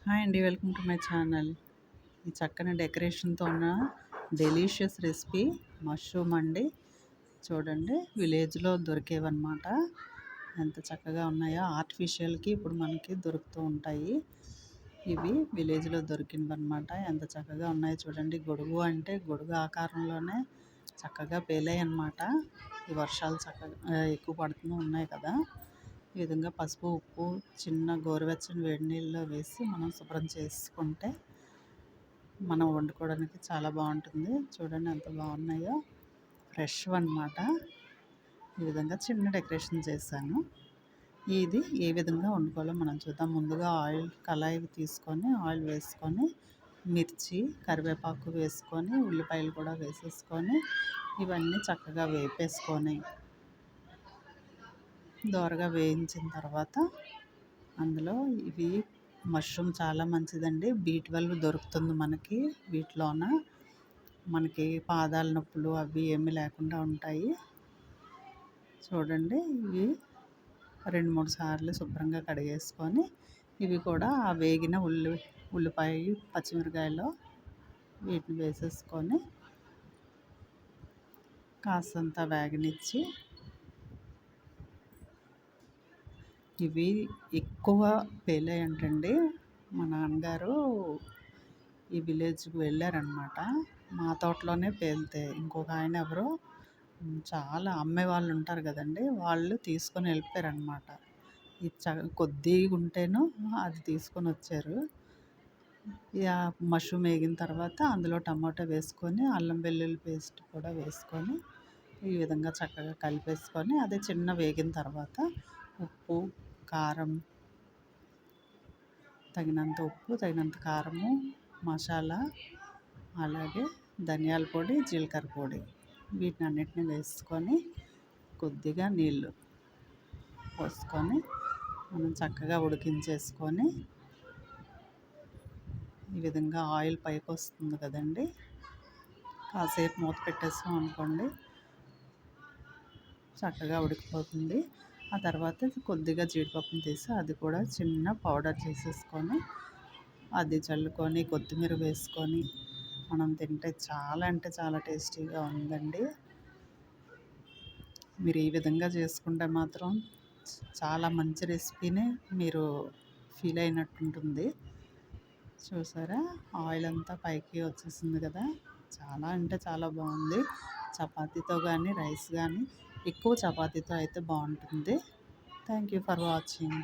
Hi అండి. Welcome to my channel. ఈ చక్కని డెకరేషన్‌తో ఉన్న డెలీషియస్ రెసిపీ మష్రూమ్ అండి. చూడండి విలేజ్‌లో దొరికేవన్నమాట. ఎంత చక్కగా ఉన్నాయో ఆర్టిఫిషియల్‌కి ఇప్పుడు మనకి దొరుకుతూ ఉంటాయి. ఇవి విలేజ్‌లో దొరికినవన్నమాట. ఎంత చక్కగా ఉన్నాయో చూడండి. గొడుగు అంటే గొడుగు ఆకారంలోనే చక్కగా పేలాయన్నమాట. ఈ వర్షాలు చక్కగా ఎక్కువ పడుతూ ఉన్నాయి కదా! ఈ విధంగా పసుపు, ఉప్పు, చిన్న గోరువెచ్చని వేడి నీళ్ళలో వేసి మనం శుభ్రం చేసుకుంటే మనం వండుకోవడానికి చాలా బాగుంటుంది. చూడండి ఎంత బాగున్నాయో, ఫ్రెష్ అన్నమాట. ఈ విధంగా చిన్న డెకరేషన్ చేశాను. ఇది ఏ విధంగా వండుకోవాలో మనం చూద్దాం. ముందుగా ఆయిల్ కళాయి తీసుకొని ఆయిల్ వేసుకొని మిర్చి, కరివేపాకు వేసుకొని ఉల్లిపాయలు కూడా వేసేసుకొని ఇవన్నీ చక్కగా వేపేసుకొని దోరగా వేయించిన తర్వాత అందులో ఇవి మష్రూమ్ చాలా మంచిదండి. B12 దొరుకుతుంది మనకి వీటిలోన. మనకి పాదాల నొప్పులు అవి ఏమీ లేకుండా ఉంటాయి. చూడండి ఇవి 2-3 సార్లు శుభ్రంగా కడిగేసుకొని ఇవి కూడా ఆ వేగిన ఉల్లిపాయ, పచ్చిమిరకాయలు వీటిని వేసేసుకొని కాస్తంత వేగనిచ్చి ఇవి ఎక్కువ పేలాయంటండి. మా నాన్నగారు ఈ విలేజ్‌కి వెళ్ళారనమాట. మా తోటలోనే పేలితే ఇంకొక ఆయన ఎవరో చాలా అమ్మేవాళ్ళు ఉంటారు కదండీ! వాళ్ళు తీసుకొని వెళ్ళిపోయారనమాట. ఇది కొద్దిగా ఉంటేను అది తీసుకొని వచ్చారు. ఇక మష్రూమ్ వేగిన తర్వాత అందులో టమాటా వేసుకొని అల్లం వెల్లుల్లి పేస్ట్ కూడా వేసుకొని ఈ విధంగా చక్కగా కలిపేసుకొని అది చిన్న వేగిన తర్వాత ఉప్పు, కారం, తగినంత ఉప్పు, తగినంత కారము, మసాలా, అలాగే ధనియాల పొడి, జీలకర్ర పొడి వీటినన్నిటిని వేసుకొని కొద్దిగా నీళ్ళు పోసుకొని మనం చక్కగా ఉడికించేసుకొని ఈ విధంగా ఆయిల్ పైకి వస్తుంది కదండి, కాసేపు మూత పెట్టేసాం అనుకోండి చక్కగా ఉడికిపోతుంది. ఆ తర్వాత కొద్దిగా జీడిపప్పును తీసి అది కూడా చిన్న పౌడర్ చేసేసుకొని అది చల్లుకొని కొత్తిమీర వేసుకొని మనం తింటే చాలా అంటే చాలా టేస్టీగా ఉందండి. మీరు ఈ విధంగా చేసుకుంటే మాత్రం చాలా మంచి రెసిపీని మీరు ఫీల్ అయినట్టు ఉంటుంది. చూసారా ఆయిల్ అంతా పైకి వచ్చేసింది కదా! చాలా అంటే చాలా బాగుంది. చపాతీతో కానీ రైస్ కానీ ఎక్కువ చపాతీతో అయితే బాగుంటుంది. Thank you for watching.